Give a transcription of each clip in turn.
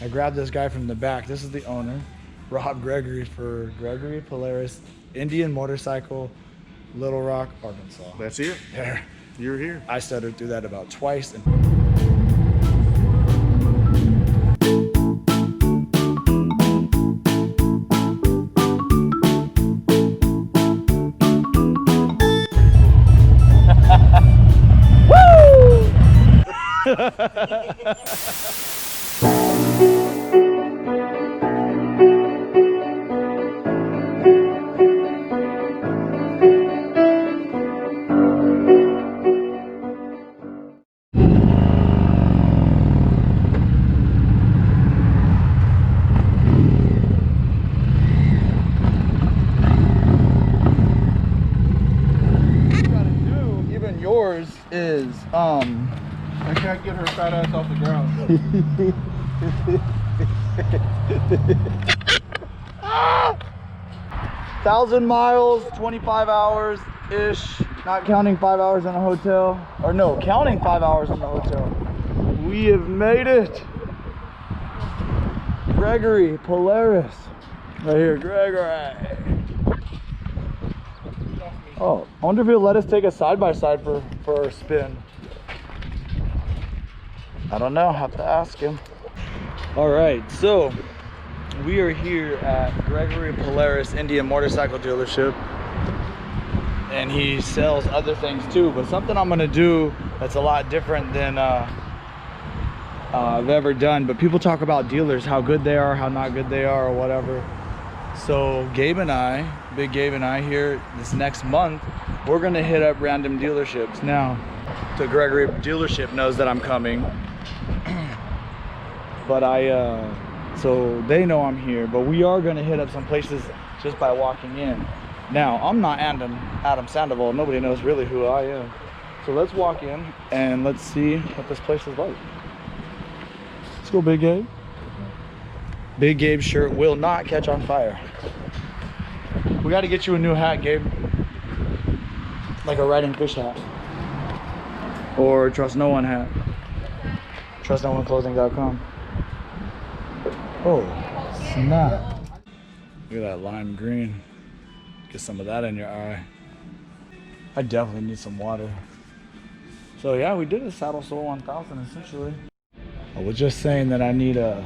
I grabbed this guy from the back. This is the owner, Rob Gregory, for Gregory Polaris Indian Motorcycle, Little Rock, Arkansas. That's it. There. You're here. I stuttered through that about twice. Yours is I can't get her fat ass off the ground. 1,000 miles, 25 hours ish, not counting 5 hours in a hotel, or no, counting 5 hours in the hotel. We have made it. Gregory Polaris, right here, Gregory. Oh, I wonder if he'll let us take a side-by-side for our spin. I don't know, have to ask him. All right, so we are here at Gregory Polaris Indian Motorcycle Dealership, and he sells other things too, but something I'm gonna do that's a lot different than I've ever done. But people talk about dealers, how good they are, how not good they are, or whatever. So Gabe and I, Big Gabe and I here this next month, we're gonna hit up random dealerships. Now, the Gregory dealership knows that I'm coming, but so they know I'm here, but we are gonna hit up some places just by walking in. Now, I'm not Adam Sandoval, nobody knows really who I am. So let's walk in and let's see what this place is like. Let's go, Big Gabe. Big Gabe's shirt will not catch on fire. We got to get you a new hat, Gabe. Like a Ridingfish hat. Or Trust No One hat. TrustNoOneClothing.com. Oh, snap. Look at that lime green. Get some of that in your eye. I definitely need some water. So yeah, we did a Saddle Soul 1000 essentially. I was just saying that I need a...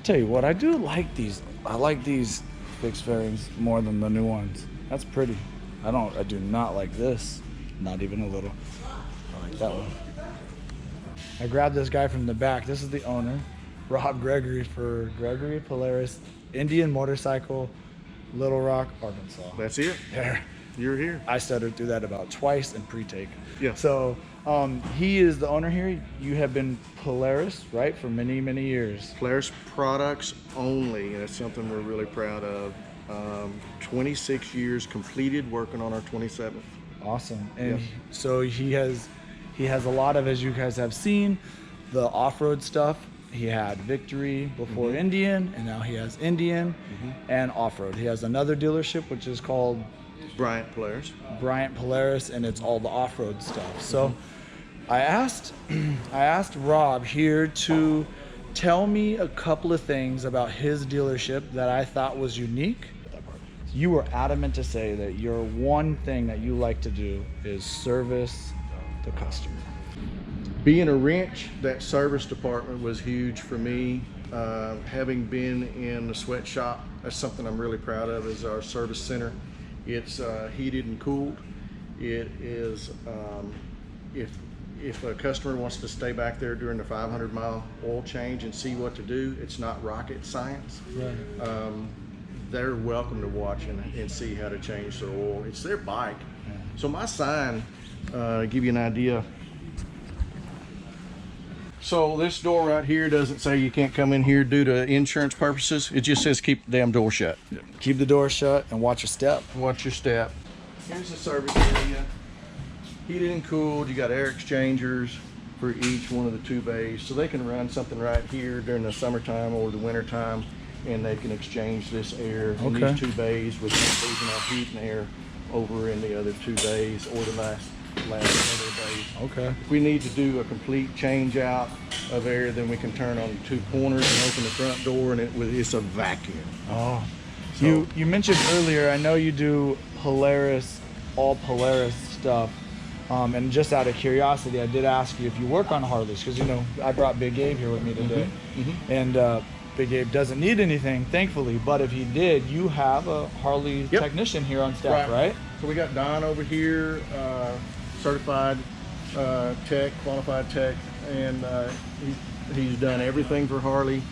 Tell you what, I do like these. I like these fixed fairings more than the new ones. That's pretty. I do not like this. Not even a little. I like that one. I grabbed this guy from the back. This is the owner, Rob Gregory, for Gregory Polaris Indian Motorcycle, Little Rock, Arkansas. That's it. There. You're here. I stuttered through that about twice in pre-take. Yeah. So he is the owner here. You have been Polaris, right, for many, many years. Polaris products only, and it's something we're really proud of. 26 years completed, working on our 27th. Awesome. And Yes. so he has a lot of, as you guys have seen, the off-road stuff. He had Victory before Indian, and now he has Indian and off-road. He has another dealership which is called Bryant Polaris, and it's all the off-road stuff. So I asked Rob here to tell me a couple of things about his dealership that I thought was unique. You were adamant to say that your one thing that you like to do is service the customer. Being a wrench, that service department was huge for me. Having been in the sweatshop, that's something I'm really proud of, is our service center. It's heated and cooled. It is, if a customer wants to stay back there during the 500-mile oil change and see what to do, it's not rocket science. Right. They're welcome to watch and see how to change their oil. It's their bike. So my sign, to give you an idea, so this door right here doesn't say you can't come in here due to insurance purposes. It just says keep the damn door shut. Keep the door shut and watch your step. Watch your step. Here's the service area. Heated and cooled. You got air exchangers for each one of the two bays. So they can run something right here during the summertime or the winter time, and they can exchange this air in these two bays with losing off heat and air over in the other two bays, or the last couple of days. Okay. If we need to do a complete change out of air, then we can turn on 2 corners and open the front door, and it's a vacuum. Oh. So, You mentioned earlier, I know you do Polaris, all Polaris stuff. And just out of curiosity, I did ask you if you work on Harleys, because, you know, I brought Big Abe here with me today. And Big Abe doesn't need anything, thankfully, but if he did, you have a Harley technician here on staff, right? So we got Don over here, certified tech, qualified tech, and he's done everything for Harley,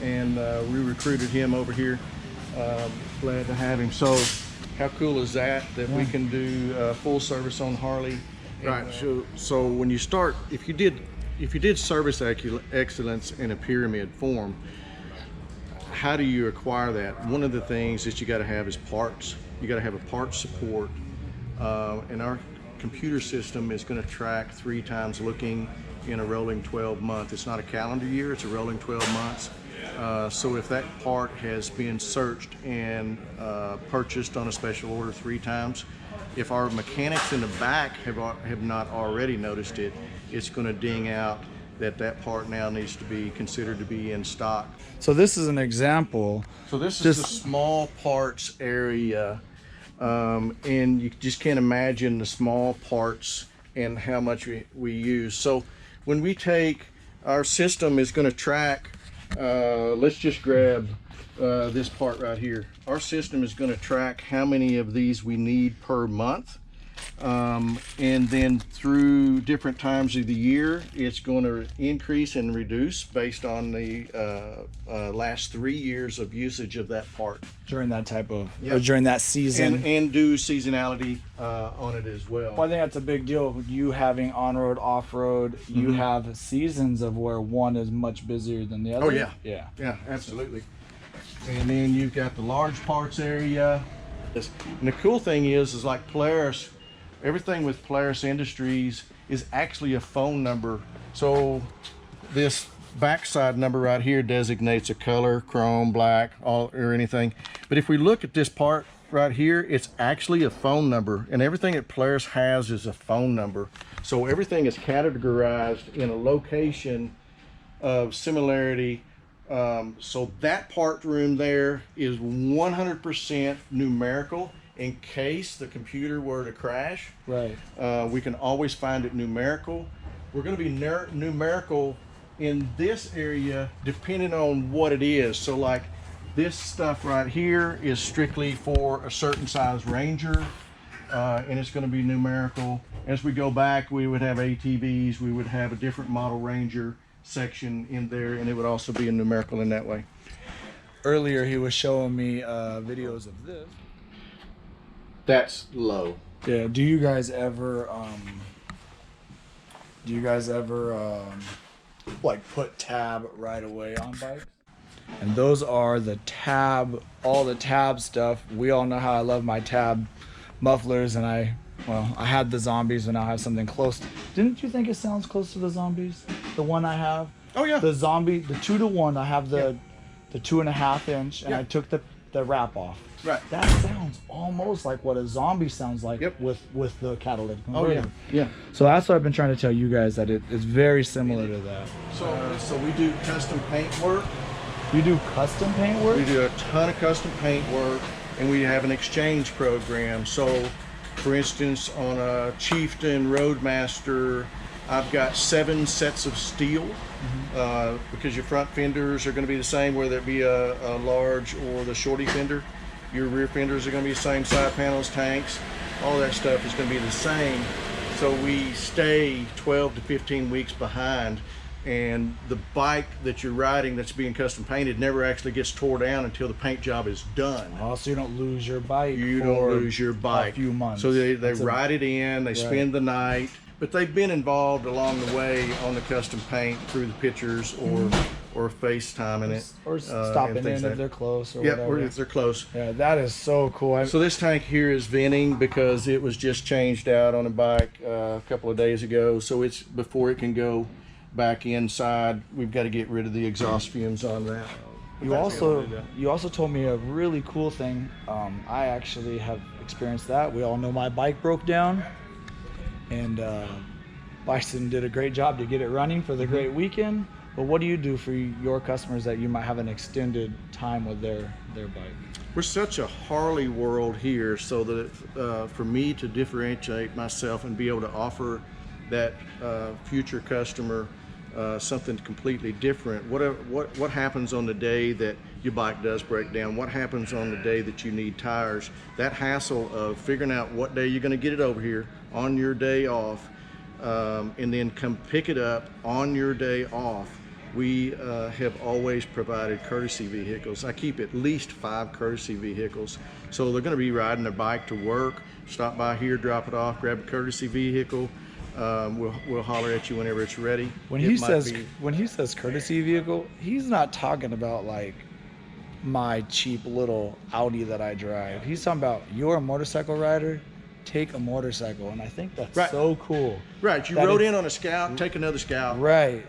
and we recruited him over here. Glad to have him. So how cool is that we can do full service on Harley? Right. So when you start, if you did service excellence in a pyramid form, how do you acquire that? One of the things that you got to have is parts. You got to have a parts support, and our computer system is going to track 3 times looking in a rolling 12 month. It's not a calendar year; it's a rolling 12 months. So if that part has been searched and purchased on a special order 3 times, if our mechanics in the back have not already noticed it, it's going to ding out that part now needs to be considered to be in stock. So this is an example. So this is the small parts area, and you just can't imagine the small parts and how much we use. So when we take, our system is going to track, let's just grab this part right here. Our system is going to track how many of these we need per month, and then through different times of the year, it's going to increase and reduce based on the last 3 years of usage of that part During that type of, or during that season. and do seasonality on it as well. Well, I think that's a big deal. You having on-road, off-road, you have seasons of where one is much busier than the other. Oh yeah, yeah, absolutely. And then you've got the large parts area. And the cool thing is like Polaris, everything with Polaris Industries is actually a phone number. So this backside number right here designates a color, chrome, black, or anything. But if we look at this part right here, it's actually a phone number, and everything that Polaris has is a phone number. So everything is categorized in a location of similarity. So that part room there is 100% numerical. In case the computer were to crash, right, we can always find it numerical. We're going to be numerical in this area depending on what it is. So like this stuff right here is strictly for a certain size Ranger, and it's going to be numerical. As we go back, we would have ATVs, we would have a different model Ranger section in there, and it would also be a numerical in that way. Earlier he was showing me videos of this. That's low. Yeah. Do you guys ever like put tab right away on bikes? And those are the tab, all the tab stuff. We all know how I love my tab mufflers, and I had the Zombies, and now I have something close. Didn't you think it sounds close to the Zombies? The one I have. Oh yeah. The Zombie, the 2-to-1. I have the 2.5 inch, and I took the wrap off. Right. That sounds almost like what a Zombie sounds like with the catalytic converter. Oh yeah. So that's what I've been trying to tell you guys, that it's very similar to that. So we do custom paint work. You do custom paint work? We do a ton of custom paint work, and we have an exchange program. So for instance, on a Chieftain Roadmaster, I've got 7 sets of steel, because your front fenders are going to be the same, whether it be a large or the shorty fender. Your rear fenders are going to be the same, side panels, tanks, all that stuff is going to be the same. So we stay 12 to 15 weeks behind, and the bike that you're riding that's being custom painted never actually gets tore down until the paint job is done. Oh, so you don't lose your bike. You don't lose your bike. A few months. So they ride it in, they spend the night, but they've been involved along the way on the custom paint through the pictures or FaceTiming it. Or stopping in if they're close or whatever. Or if they're close. Yeah, that is so cool. So this tank here is venting because it was just changed out on a bike a couple of days ago. So it's, before it can go back inside, we've got to get rid of the exhaust fumes on that. You also told me a really cool thing. I actually have experienced that. We all know my bike broke down, and Bison did a great job to get it running for the great weekend. But what do you do for your customers that you might have an extended time with their bike? We're such a Harley world here, so that for me to differentiate myself and be able to offer that future customer something completely different. What happens on the day that your bike does break down? What happens on the day that you need tires? That hassle of figuring out what day you're going to get it over here on your day off, and then come pick it up on your day off. We have always provided courtesy vehicles. I keep at least 5 courtesy vehicles. So they're going to be riding their bike to work, stop by here, drop it off, grab a courtesy vehicle. We'll holler at you whenever it's ready. When he says courtesy vehicle, he's not talking about like my cheap little Audi that I drive. He's talking about, you're a motorcycle rider, take a motorcycle. And I think that's so cool. Right, you rode in on a Scout, take another Scout. Right.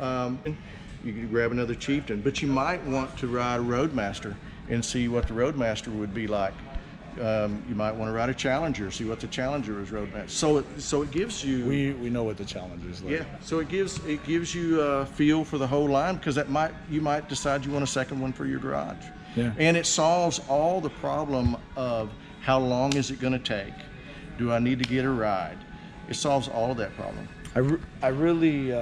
You could grab another Chieftain, but you might want to ride a Roadmaster and see what the Roadmaster would be like. You might want to ride a Challenger, see what the Challenger is Roadmaster. So it gives you. We know what the Challenger is like. Yeah. So it gives you a feel for the whole line, because you might decide you want a second one for your garage. Yeah. And it solves all the problem of how long is it going to take? Do I need to get a ride? It solves all of that problem. I really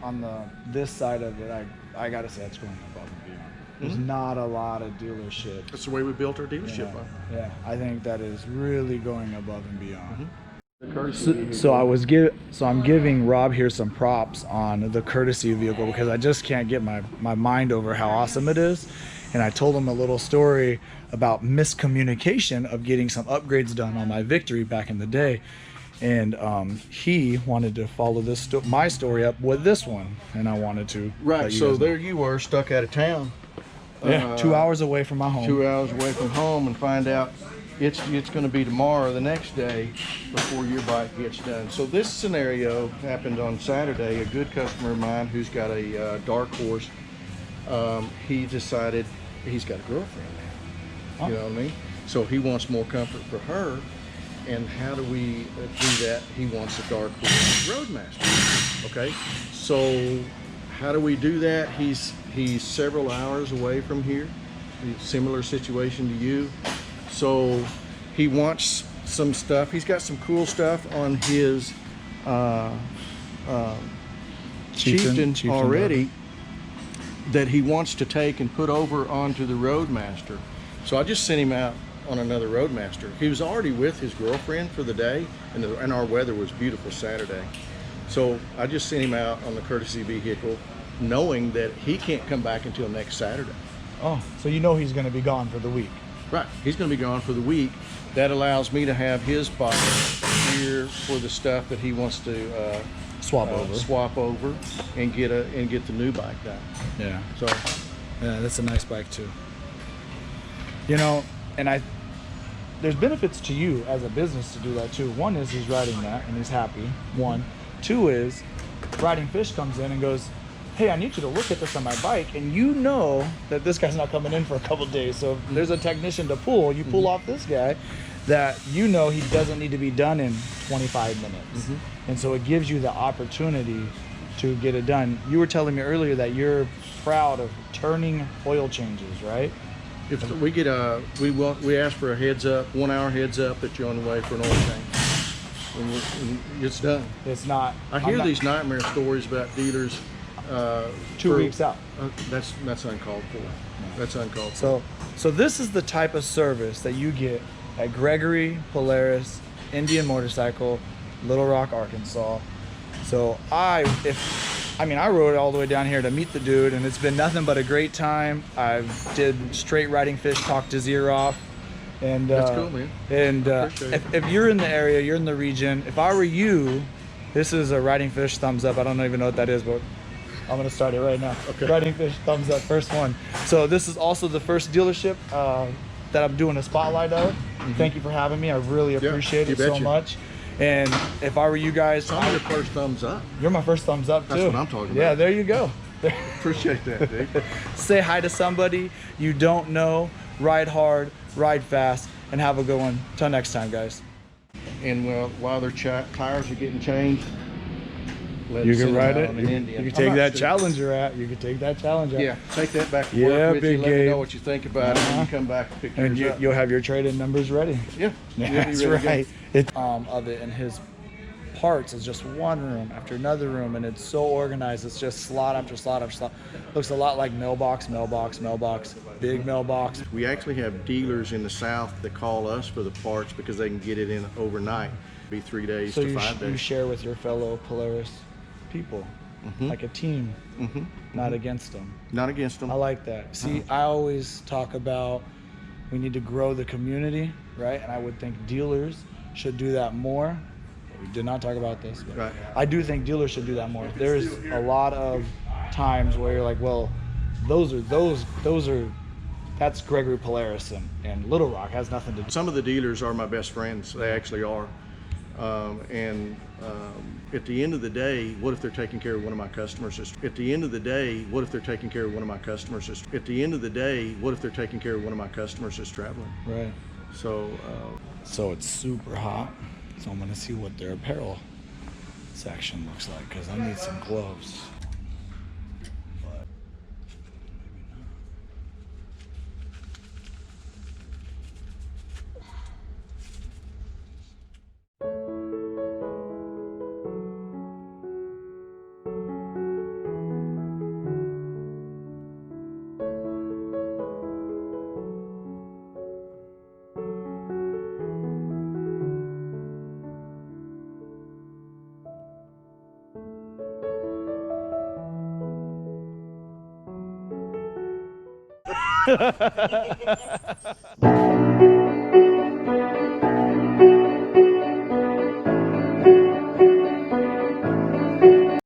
on this side of it, I gotta say it's going above and beyond. There's not a lot of dealerships. That's the way we built our dealership. Yeah, I think that is really going above and beyond. The courtesy So I'm giving Rob here some props on the courtesy vehicle, because I just can't get my mind over how awesome it is. And I told him a little story about miscommunication of getting some upgrades done on my Victory back in the day. And he wanted to follow my story up with this one, and I wanted to. Right, so there you were, stuck out of town. Yeah, 2 hours away from my home. 2 hours away from home, and find out it's going to be tomorrow, the next day, before your bike gets done. So this scenario happened on Saturday. A good customer of mine who's got a Dark Horse, he decided he's got a girlfriend now. You know what I mean? So he wants more comfort for her. And how do we do that? He wants a Dark Horse Roadmaster. Okay, so how do we do that? He's several hours away from here. Similar situation to you. So he wants some stuff. He's got some cool stuff on his Chieftain already that he wants to take and put over onto the Roadmaster. So I just sent him out on another Roadmaster. He was already with his girlfriend for the day, and our weather was beautiful Saturday. So I just sent him out on the courtesy vehicle, knowing that he can't come back until next Saturday. Oh, so you know he's going to be gone for the week. Right, he's going to be gone for the week. That allows me to have his bike here for the stuff that he wants to swap over, and get the new bike done. Yeah. So, yeah, that's a nice bike too. You know, and there's benefits to you as a business to do that too. One is he's riding that and he's happy. One. Two is Ridingfish comes in and goes, hey, I need you to look at this on my bike, and you know that this guy's not coming in for a couple days. So if there's a technician to pull, you pull off this guy that you know he doesn't need to be done in 25 minutes. And so it gives you the opportunity to get it done. You were telling me earlier that you're proud of turning oil changes, right? if we get we ask for a heads up, 1 hour heads up that you're on the way for an oil change. And it's done. It's not. I hear these nightmare stories about dealers. 2 weeks out. That's uncalled for. That's uncalled for. So this is the type of service that you get at Gregory Polaris Indian Motorcycle, Little Rock, Arkansas. So I rode all the way down here to meet the dude, and it's been nothing but a great time. I did straight Ridingfish, talked his ear off. And that's cool, man. And if you're in the area, you're in the region, if I were you, this is a Ridingfish thumbs up. I don't even know what that is, but I'm gonna start it right now. Okay. Ridingfish thumbs up, first one. So this is also the first dealership that I'm doing a spotlight of. Thank you for having me. I really appreciate it so much. And if I were you guys, I'm your first thumbs up. You're my first thumbs up too. That's what I'm talking about. Yeah, there you go. Appreciate that, Dave. Say hi to somebody you don't know. Ride hard, ride fast, and have a good one. Till next time, guys. And while their tires are getting changed, You can ride it. You Indian. can take that Challenger out. You can take that Challenger out. Yeah, take that back to Yeah, work with Big you. Let me Gabe. know what you think about it, and you come back and pick And yours up. you'll have your trade-in numbers ready. Yeah, That's really right. Of it, and his parts is just one room after another room, and it's so organized. It's just slot after slot after slot. Looks a lot like mailbox, big mailbox. We actually have dealers in the South that call us for the parts because they can get it in overnight. Be 3 days So to 5 you days. share with your fellow Polaris people, like a team, not against them. Not against them. I like that. See, I always talk about we need to grow the community, right? And I would think dealers should do that more. We did not talk about this, but Right. I do think dealers should do that more. There's a lot of times where you're like, well, that's Gregory Polaris and Little Rock has nothing to do. Some of the dealers are my best friends. They actually are. At the end of the day, what if they're taking care of one of my customers? At the end of the day, what if they're taking care of one of my customers? At the end of the day, what if they're taking care of one of my customers that's traveling? Right. So it's super hot. So I'm gonna see what their apparel section looks like because I need some gloves. But maybe not.